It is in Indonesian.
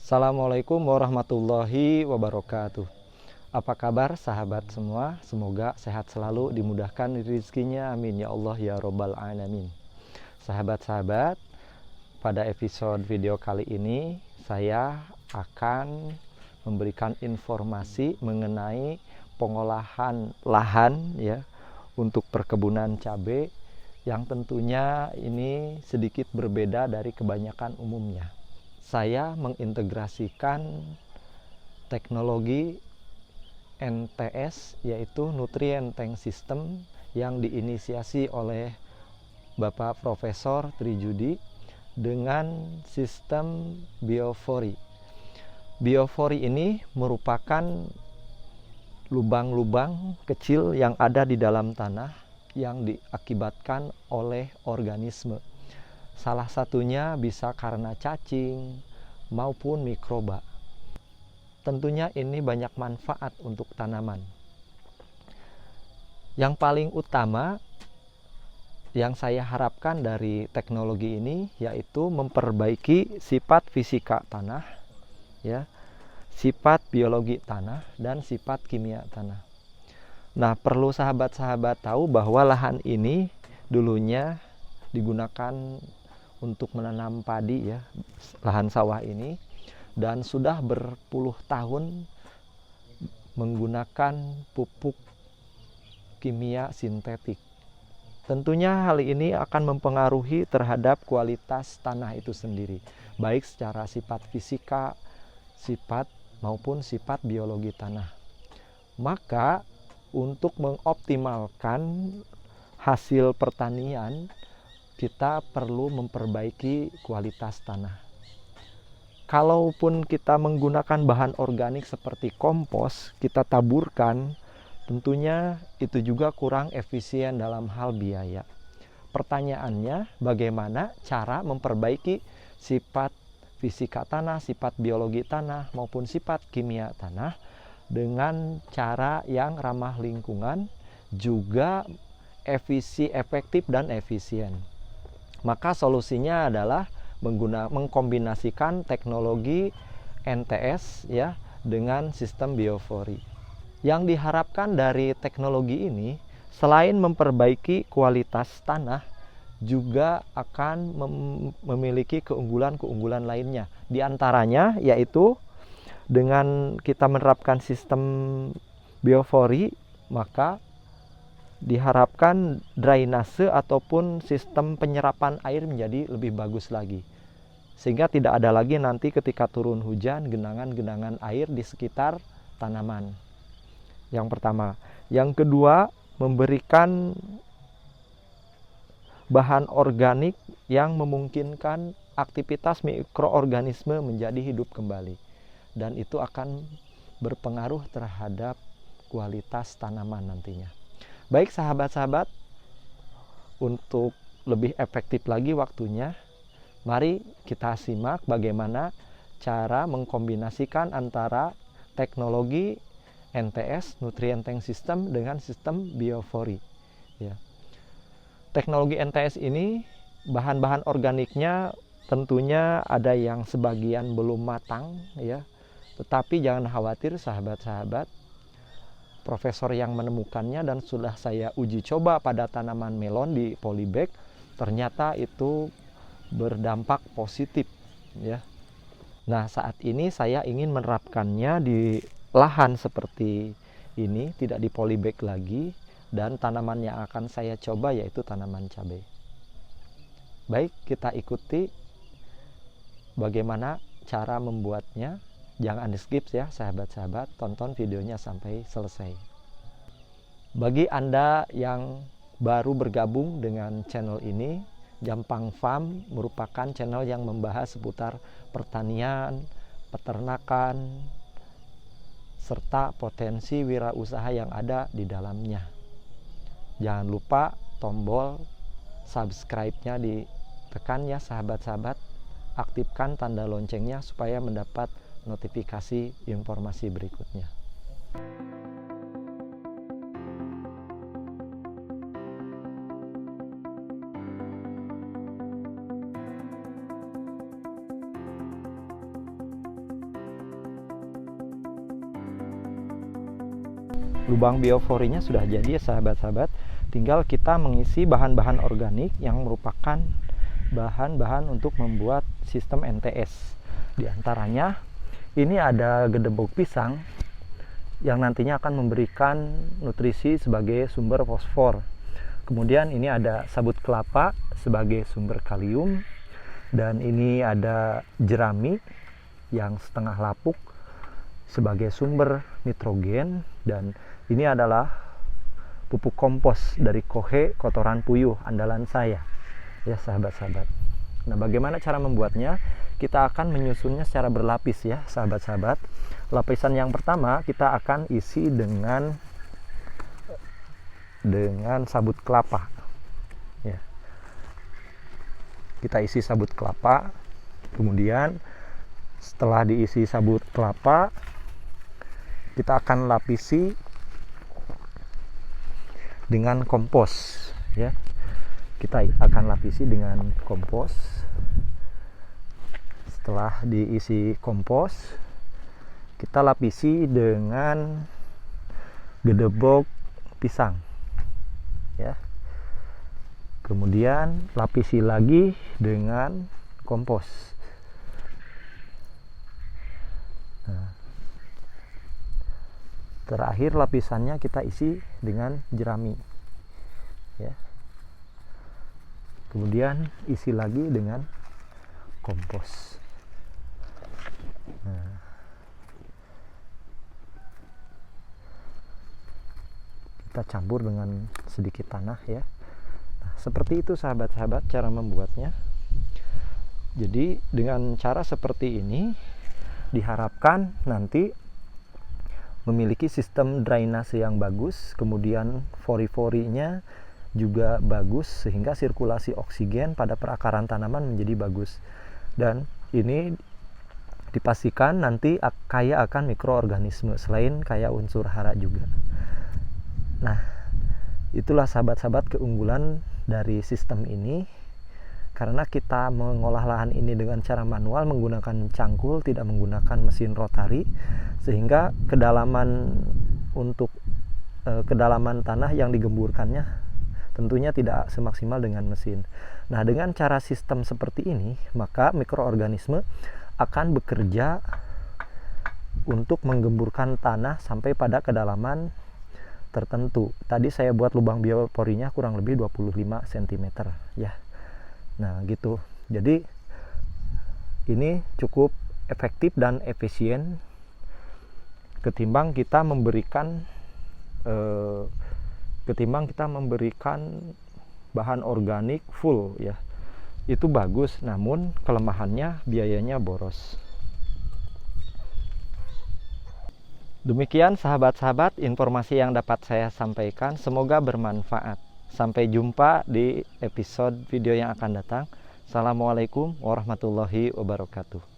Assalamualaikum warahmatullahi wabarakatuh. Apa kabar sahabat semua? Semoga sehat selalu, dimudahkan rezekinya. Amin ya Allah ya Robbal Alamin. Sahabat-sahabat, pada episode video kali ini saya akan memberikan informasi mengenai pengolahan lahan ya untuk perkebunan cabai yang tentunya ini sedikit berbeda dari kebanyakan umumnya. Saya mengintegrasikan teknologi NTS, yaitu Nutrient Tank System, yang diinisiasi oleh Bapak Profesor Trijudi dengan sistem biofori. Biofori ini merupakan lubang-lubang kecil yang ada di dalam tanah yang diakibatkan oleh organisme. Salah satunya bisa karena cacing maupun mikroba. Tentunya ini banyak manfaat untuk tanaman. Yang paling utama yang saya harapkan dari teknologi ini yaitu memperbaiki sifat fisika tanah, ya, sifat biologi tanah, dan sifat kimia tanah. Nah, perlu sahabat-sahabat tahu bahwa lahan ini dulunya digunakan untuk menanam padi, ya, lahan sawah ini, dan sudah berpuluh tahun menggunakan pupuk kimia sintetik. Tentunya hal ini akan mempengaruhi terhadap kualitas tanah itu sendiri, baik secara sifat fisika, sifat maupun sifat biologi tanah. Maka untuk mengoptimalkan hasil pertanian, kita perlu memperbaiki kualitas tanah. Kalaupun kita menggunakan bahan organik seperti kompos, kita taburkan, tentunya itu juga kurang efisien dalam hal biaya. Pertanyaannya, bagaimana cara memperbaiki sifat fisika tanah, sifat biologi tanah, maupun sifat kimia tanah dengan cara yang ramah lingkungan, juga efektif dan efisien. Maka solusinya adalah mengkombinasikan teknologi NTS ya dengan sistem biofori. Yang diharapkan dari teknologi ini selain memperbaiki kualitas tanah, juga akan memiliki keunggulan-keunggulan lainnya. Di antaranya yaitu dengan kita menerapkan sistem biofori, maka diharapkan drainase ataupun sistem penyerapan air menjadi lebih bagus lagi. Sehingga tidak ada lagi nanti ketika turun hujan genangan-genangan air di sekitar tanaman. Yang pertama. Yang kedua, memberikan bahan organik yang memungkinkan aktivitas mikroorganisme menjadi hidup kembali. Dan itu akan berpengaruh terhadap kualitas tanaman nantinya. Baik sahabat-sahabat, untuk lebih efektif lagi waktunya, mari kita simak bagaimana cara mengkombinasikan antara teknologi NTS, Nutrient Tank System, dengan sistem biofori. Ya. Teknologi NTS ini, bahan-bahan organiknya tentunya ada yang sebagian belum matang, ya. Tetapi jangan khawatir sahabat-sahabat, profesor yang menemukannya dan sudah saya uji coba pada tanaman melon di polybag, ternyata itu berdampak positif, ya. Nah, saat ini saya ingin menerapkannya di lahan seperti ini, tidak di polybag lagi, dan tanaman yang akan saya coba yaitu tanaman cabai. Baik, kita ikuti bagaimana cara membuatnya. Jangan di skip ya sahabat-sahabat, tonton videonya sampai selesai. Bagi Anda yang baru bergabung dengan channel ini, Jampang Farm merupakan channel yang membahas seputar pertanian, peternakan, serta potensi wirausaha yang ada di dalamnya. Jangan lupa tombol subscribe-nya ditekan ya sahabat-sahabat. Aktifkan tanda loncengnya supaya mendapat notifikasi informasi berikutnya. Lubang bioforinya sudah jadi ya sahabat-sahabat. Tinggal kita mengisi bahan-bahan organik yang merupakan bahan-bahan untuk membuat sistem NTS. Di antaranya ini ada gedebok pisang yang nantinya akan memberikan nutrisi sebagai sumber fosfor. Kemudian ini ada sabut kelapa sebagai sumber kalium, dan ini ada jerami yang setengah lapuk sebagai sumber nitrogen, dan ini adalah pupuk kompos dari Kohe kotoran puyuh andalan saya ya sahabat-sahabat. Nah, bagaimana cara membuatnya? Kita akan menyusunnya secara berlapis ya sahabat-sahabat. Lapisan yang pertama kita akan isi dengan sabut kelapa ya. Kita isi sabut kelapa, kemudian setelah diisi sabut kelapa kita akan lapisi dengan kompos ya. Kita akan lapisi dengan kompos. Setelah diisi kompos, kita lapisi dengan gedebok pisang ya. Kemudian lapisi lagi dengan kompos. Nah, terakhir lapisannya kita isi dengan jerami ya. Kemudian isi lagi dengan kompos. Nah, kita campur dengan sedikit tanah ya. Nah, seperti itu sahabat-sahabat cara membuatnya. Jadi dengan cara seperti ini diharapkan nanti memiliki sistem drainase yang bagus, kemudian fori-forinya juga bagus sehingga sirkulasi oksigen pada perakaran tanaman menjadi bagus. Dan ini dipastikan nanti kaya akan mikroorganisme selain kaya unsur hara juga. Nah, itulah sahabat-sahabat keunggulan dari sistem ini. Karena kita mengolah lahan ini dengan cara manual menggunakan cangkul, tidak menggunakan mesin rotari, sehingga kedalaman tanah yang digemburkannya tentunya tidak semaksimal dengan mesin. Nah, dengan cara sistem seperti ini, maka mikroorganisme akan bekerja untuk menggemburkan tanah sampai pada kedalaman tertentu. Tadi saya buat lubang bioporinya kurang lebih 25 cm ya. Nah, gitu. Jadi ini cukup efektif dan efisien ketimbang kita memberikan bahan organik full ya. Itu bagus, namun kelemahannya biayanya boros. Demikian sahabat-sahabat informasi yang dapat saya sampaikan, semoga bermanfaat. Sampai jumpa di episode video yang akan datang. Assalamualaikum warahmatullahi wabarakatuh.